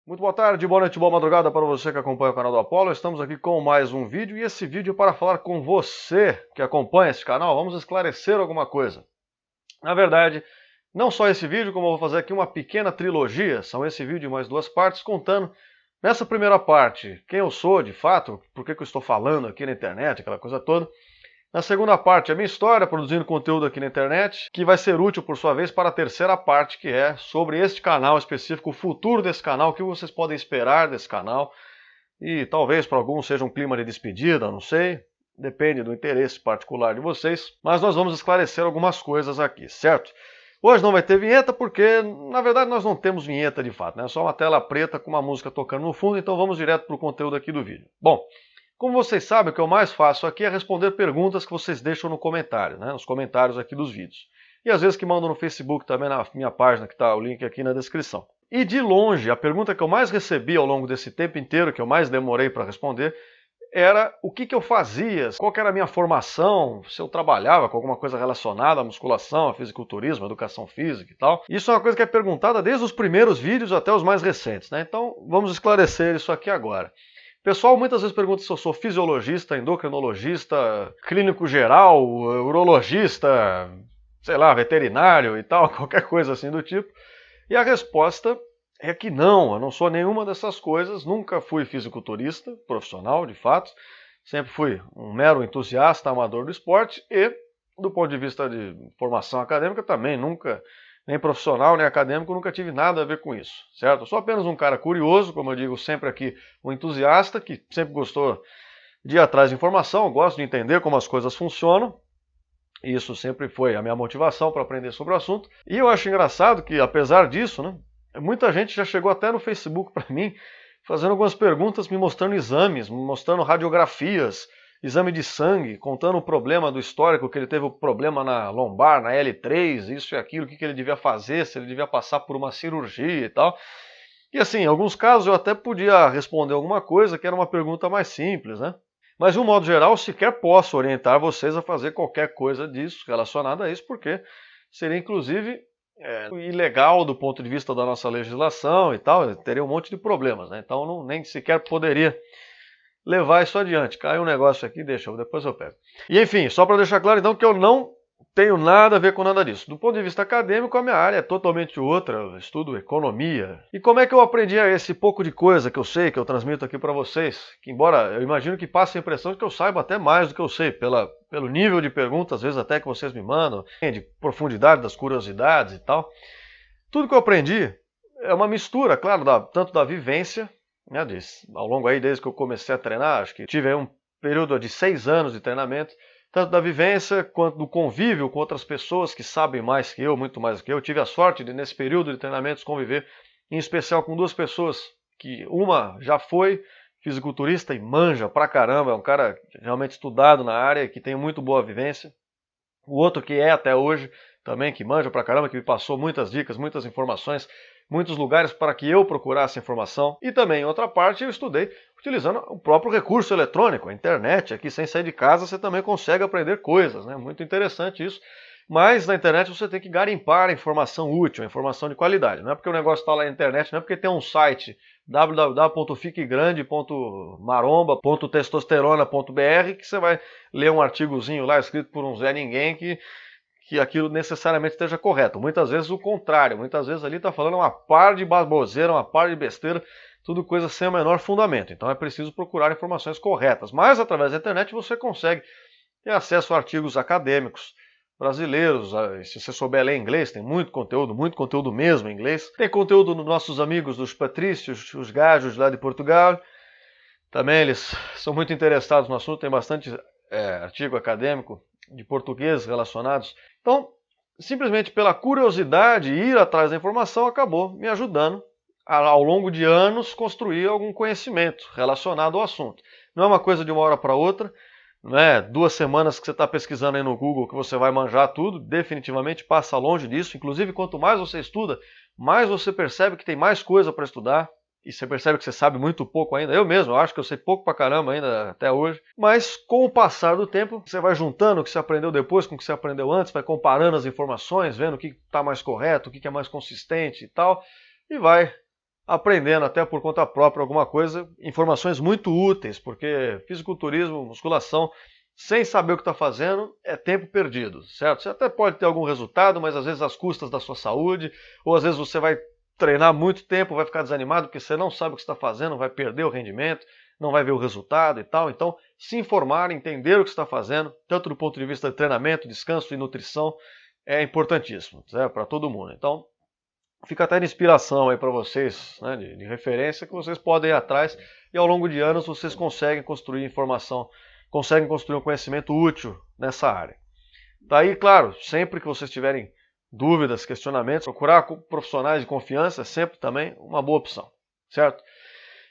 Muito boa tarde, boa noite, boa madrugada para você que acompanha o canal do Apollo. Estamos aqui com mais um vídeo e esse vídeo é para falar com você que acompanha esse canal. Vamos esclarecer alguma coisa. Na verdade, não só esse vídeo, como eu vou fazer aqui uma pequena trilogia. São esse vídeo e mais duas partes contando nessa primeira parte quem eu sou de fato, por que eu estou falando aqui na internet, aquela coisa toda. Na segunda parte, a minha história produzindo conteúdo aqui na internet, que vai ser útil, por sua vez, para a terceira parte, que é sobre este canal específico, o futuro desse canal, o que vocês podem esperar desse canal. E talvez para alguns seja um clima de despedida, não sei. Depende do interesse particular de vocês. Mas nós vamos esclarecer algumas coisas aqui, certo? Hoje não vai ter vinheta porque, na verdade, nós não temos vinheta de fato, né? É só uma tela preta com uma música tocando no fundo, então vamos direto para o conteúdo aqui do vídeo. Bom, como vocês sabem, o que eu mais faço aqui é responder perguntas que vocês deixam no comentário, né? Nos comentários aqui dos vídeos. E às vezes que mandam no Facebook também, na minha página, que está o link aqui na descrição. E de longe, a pergunta que eu mais recebi ao longo desse tempo inteiro, que eu mais demorei para responder, era o que eu fazia, qual que era a minha formação, se eu trabalhava com alguma coisa relacionada à musculação, a fisiculturismo, a educação física e tal. Isso é uma coisa que é perguntada desde os primeiros vídeos até os mais recentes, né? Então vamos esclarecer isso aqui agora. Pessoal muitas vezes pergunta se eu sou fisiologista, endocrinologista, clínico geral, urologista, sei lá, veterinário e tal, qualquer coisa assim do tipo. E a resposta é que não, eu não sou nenhuma dessas coisas, nunca fui fisiculturista profissional, de fato. Sempre fui um mero entusiasta, amador do esporte e, do ponto de vista de formação acadêmica, também nunca, nem profissional, nem acadêmico, nunca tive nada a ver com isso, certo? Eu sou apenas um cara curioso, como eu digo sempre aqui, um entusiasta, que sempre gostou de ir atrás de informação, gosto de entender como as coisas funcionam. Isso sempre foi a minha motivação para aprender sobre o assunto. E eu acho engraçado que, apesar disso, né, muita gente já chegou até no Facebook para mim, fazendo algumas perguntas, me mostrando exames, me mostrando radiografias, exame de sangue, contando o problema do histórico, que ele teve o problema na lombar, na L3, isso e aquilo, o que ele devia fazer, se ele devia passar por uma cirurgia e tal. E assim, em alguns casos eu até podia responder alguma coisa que era uma pergunta mais simples, né? Mas de um modo geral, sequer posso orientar vocês a fazer qualquer coisa disso, relacionada a isso, porque seria inclusive ilegal do ponto de vista da nossa legislação e tal, teria um monte de problemas, né? Então nem sequer poderia levar isso adiante. Caiu um negócio aqui, depois eu pego. E enfim, só para deixar claro então que eu não tenho nada a ver com nada disso. Do ponto de vista acadêmico, a minha área é totalmente outra, eu estudo economia. E como é que eu aprendi esse pouco de coisa que eu sei, que eu transmito aqui para vocês? Que embora eu imagino que passe a impressão de que eu saiba até mais do que eu sei, pelo nível de perguntas, às vezes até que vocês me mandam, de profundidade das curiosidades e tal. Tudo que eu aprendi é uma mistura, claro, tanto da vivência, né, ao longo aí, desde que eu comecei a treinar, acho que tive aí um período de 6 anos de treinamento, tanto da vivência quanto do convívio com outras pessoas que sabem mais que eu, muito mais do que eu. Tive a sorte de, nesse período de treinamentos, conviver em especial com duas pessoas, que uma já foi fisiculturista e manja pra caramba, é um cara realmente estudado na área, que tem muito boa vivência. O outro que é até hoje também, que manja pra caramba, que me passou muitas dicas, muitas informações, muitos lugares para que eu procurasse informação. E também, em outra parte, eu estudei utilizando o próprio recurso eletrônico, a internet. Aqui, sem sair de casa, você também consegue aprender coisas, né? Muito interessante isso. Mas na internet você tem que garimpar a informação útil, a informação de qualidade. Não é porque o negócio está lá na internet, não é porque tem um site www.fiquegrande.maromba.testosterona.br que você vai ler um artigozinho lá escrito por um Zé Ninguém que aquilo necessariamente esteja correto. Muitas vezes o contrário, muitas vezes ali está falando uma par de baboseira, uma par de besteira, tudo coisa sem o menor fundamento. Então é preciso procurar informações corretas. Mas através da internet você consegue ter acesso a artigos acadêmicos brasileiros. Se você souber ler inglês, tem muito conteúdo mesmo em inglês. Tem conteúdo dos nossos amigos, dos patrícios, os gajos lá de Portugal. Também eles são muito interessados no assunto, tem bastante artigo acadêmico de portugueses relacionados. Então, simplesmente pela curiosidade, ir atrás da informação, acabou me ajudando a, ao longo de anos, construir algum conhecimento relacionado ao assunto. Não é uma coisa de uma hora para outra, não é 2 semanas que você está pesquisando aí no Google que você vai manjar tudo, definitivamente passa longe disso. Inclusive, quanto mais você estuda, mais você percebe que tem mais coisa para estudar. E você percebe que você sabe muito pouco ainda. Eu mesmo, eu acho que eu sei pouco pra caramba ainda até hoje. Mas com o passar do tempo, você vai juntando o que você aprendeu depois com o que você aprendeu antes, vai comparando as informações, vendo o que está mais correto, o que é mais consistente e tal, e vai aprendendo até por conta própria alguma coisa, informações muito úteis, porque fisiculturismo, musculação, sem saber o que está fazendo, é tempo perdido, certo? Você até pode ter algum resultado, mas às vezes às custas da sua saúde, ou às vezes você vai treinar muito tempo, vai ficar desanimado porque você não sabe o que está fazendo, vai perder o rendimento, não vai ver o resultado e tal. Então, se informar, entender o que está fazendo, tanto do ponto de vista de treinamento, descanso e nutrição, é importantíssimo, para todo mundo. Então, fica até de inspiração aí para vocês, né, de referência, que vocês podem ir atrás e ao longo de anos vocês conseguem construir informação, conseguem construir um conhecimento útil nessa área. Daí, claro, sempre que vocês tiverem dúvidas, questionamentos, procurar profissionais de confiança é sempre também uma boa opção, certo?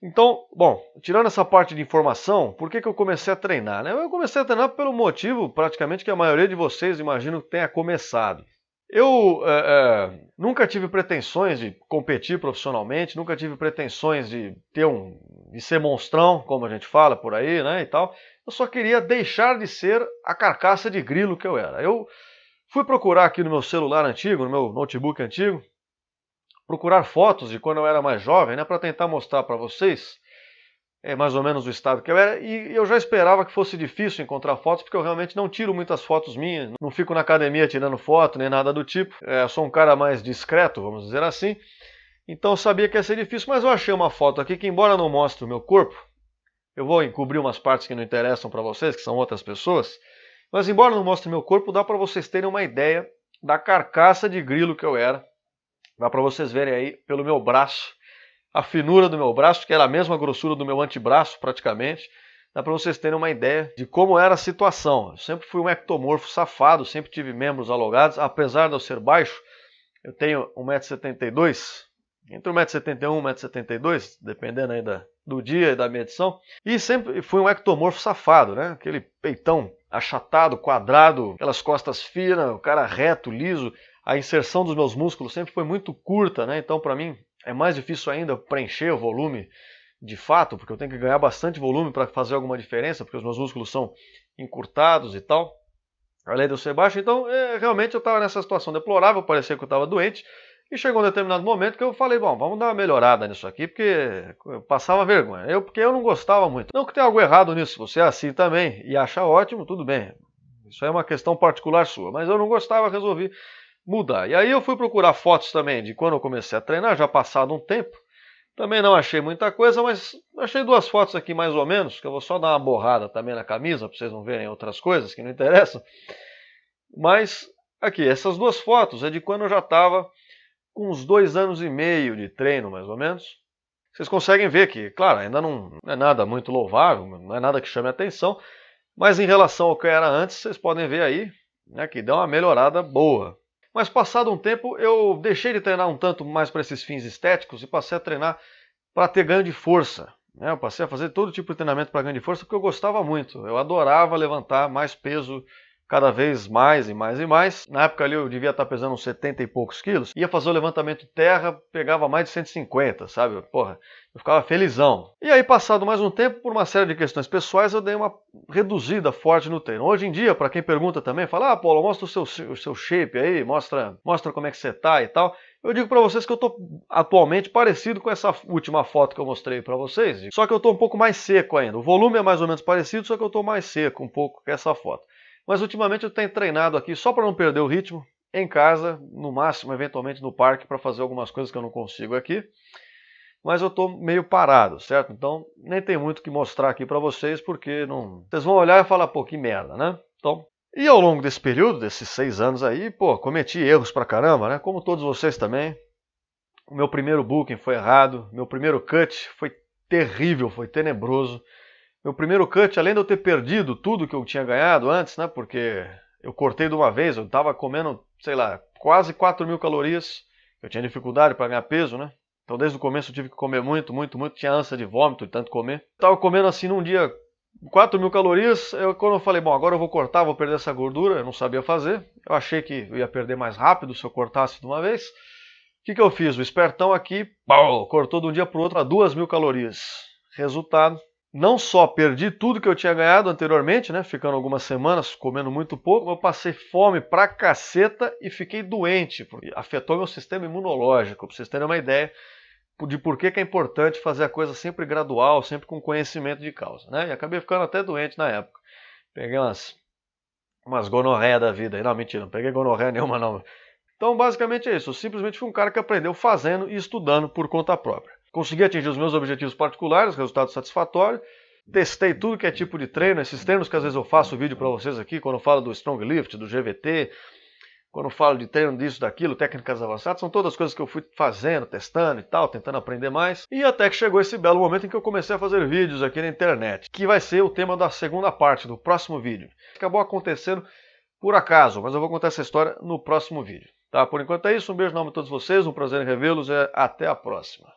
Então, bom, tirando essa parte de informação, por que eu comecei a treinar, né? Eu comecei a treinar pelo motivo, praticamente, que a maioria de vocês, imagino, tenha começado. Eu nunca tive pretensões de competir profissionalmente, nunca tive pretensões de de ser monstrão, como a gente fala por aí, né, e tal. Eu só queria deixar de ser a carcaça de grilo que eu era. Eu fui procurar aqui no meu celular antigo, no meu notebook antigo, procurar fotos de quando eu era mais jovem, né, para tentar mostrar para vocês mais ou menos o estado que eu era, e eu já esperava que fosse difícil encontrar fotos, porque eu realmente não tiro muitas fotos minhas, não fico na academia tirando foto, nem nada do tipo. Eu sou um cara mais discreto, vamos dizer assim, então eu sabia que ia ser difícil, mas eu achei uma foto aqui que, embora não mostre o meu corpo, eu vou encobrir umas partes que não interessam para vocês, que são outras pessoas, mas embora não mostre o meu corpo, dá para vocês terem uma ideia da carcaça de grilo que eu era. Dá para vocês verem aí pelo meu braço, a finura do meu braço, que era a mesma grossura do meu antebraço praticamente. Dá para vocês terem uma ideia de como era a situação. Eu sempre fui um ectomorfo safado, sempre tive membros alongados, apesar de eu ser baixo. Eu tenho 1,72 m, entre 1,71 m e 1,72 m, dependendo aí do dia e da medição. E sempre fui um ectomorfo safado, né? Aquele peitão achatado, quadrado, aquelas costas finas, o cara reto, liso. A inserção dos meus músculos sempre foi muito curta, né? Então, para mim, é mais difícil ainda preencher o volume de fato, porque eu tenho que ganhar bastante volume para fazer alguma diferença, porque os meus músculos são encurtados e tal, além de eu ser baixo. Então, realmente eu estava nessa situação deplorável, parecia que eu estava doente, e chegou um determinado momento que eu falei, bom, vamos dar uma melhorada nisso aqui, porque eu passava vergonha, porque eu não gostava muito. Não que tenha algo errado nisso, se você é assim também e acha ótimo, tudo bem, isso é uma questão particular sua, mas eu não gostava, resolvi mudar. E aí eu fui procurar fotos também de quando eu comecei a treinar, já passado um tempo. Também não achei muita coisa, mas achei duas fotos aqui mais ou menos, que eu vou só dar uma borrada também na camisa, para vocês não verem outras coisas que não interessam. Mas aqui, essas duas fotos é de quando eu já estava com uns 2 anos e meio de treino, mais ou menos. Vocês conseguem ver que, claro, ainda não é nada muito louvável, não é nada que chame a atenção, mas em relação ao que era antes, vocês podem ver aí, né, que deu uma melhorada boa. Mas passado um tempo eu deixei de treinar um tanto mais para esses fins estéticos e passei a treinar para ter ganho de força. Eu passei a fazer todo tipo de treinamento para ganho de força porque eu gostava muito. Eu adorava levantar mais peso cada vez mais e mais e mais. Na época ali eu devia estar pesando uns 70 e poucos quilos. Ia fazer o levantamento terra, pegava mais de 150, sabe? Porra, eu ficava felizão. E aí, passado mais um tempo, por uma série de questões pessoais, eu dei uma reduzida forte no treino. Hoje em dia, para quem pergunta também, fala, ah, Paulo, mostra o seu shape aí, mostra como é que você tá e tal. Eu digo para vocês que eu estou atualmente parecido com essa última foto que eu mostrei para vocês, só que eu estou um pouco mais seco ainda. O volume é mais ou menos parecido, só que eu estou mais seco um pouco com essa foto. Mas ultimamente eu tenho treinado aqui só para não perder o ritmo, em casa, no máximo, eventualmente no parque, para fazer algumas coisas que eu não consigo aqui. Mas eu estou meio parado, certo? Então nem tem muito o que mostrar aqui para vocês, porque não... vocês vão olhar e falar, pô, que merda, né? Então, e ao longo desse período, desses 6 anos aí, pô, cometi erros pra caramba, né? Como todos vocês também. O meu primeiro booking foi errado, meu primeiro cut foi terrível, foi tenebroso. Meu primeiro cut, além de eu ter perdido tudo que eu tinha ganhado antes, né? Porque eu cortei de uma vez, eu estava comendo, sei lá, quase 4.000 calorias. Eu tinha dificuldade para ganhar peso, né? Então desde o começo eu tive que comer muito, tinha ânsia de vômito de tanto comer. Estava comendo assim num dia 4.000 calorias, quando eu falei, bom, agora eu vou cortar, vou perder essa gordura, eu não sabia fazer. Eu achei que eu ia perder mais rápido se eu cortasse de uma vez. O que eu fiz? O espertão aqui, pau, cortou de um dia para o outro a 2.000 calorias. Resultado, não só perdi tudo que eu tinha ganhado anteriormente, né, ficando algumas semanas comendo muito pouco, eu passei fome pra caceta e fiquei doente, porque afetou meu sistema imunológico, pra vocês terem uma ideia de por que é importante fazer a coisa sempre gradual, sempre com conhecimento de causa, né? E acabei ficando até doente na época. Peguei umas gonorreia da vida aí. Não, mentira, não peguei gonorreia nenhuma não. Então, basicamente é isso. Eu simplesmente fui um cara que aprendeu fazendo e estudando por conta própria. Consegui atingir os meus objetivos particulares, resultado satisfatório. Testei tudo que é tipo de treino, esses treinos que às vezes eu faço vídeo para vocês aqui, quando eu falo do Strong Lift, do GVT, quando eu falo de treino disso, daquilo, técnicas avançadas, são todas coisas que eu fui fazendo, testando e tal, tentando aprender mais. E até que chegou esse belo momento em que eu comecei a fazer vídeos aqui na internet, que vai ser o tema da segunda parte, do próximo vídeo. Acabou acontecendo por acaso, mas eu vou contar essa história no próximo vídeo. Tá? Por enquanto é isso, um beijo no nome de todos vocês, um prazer em revê-los e até a próxima.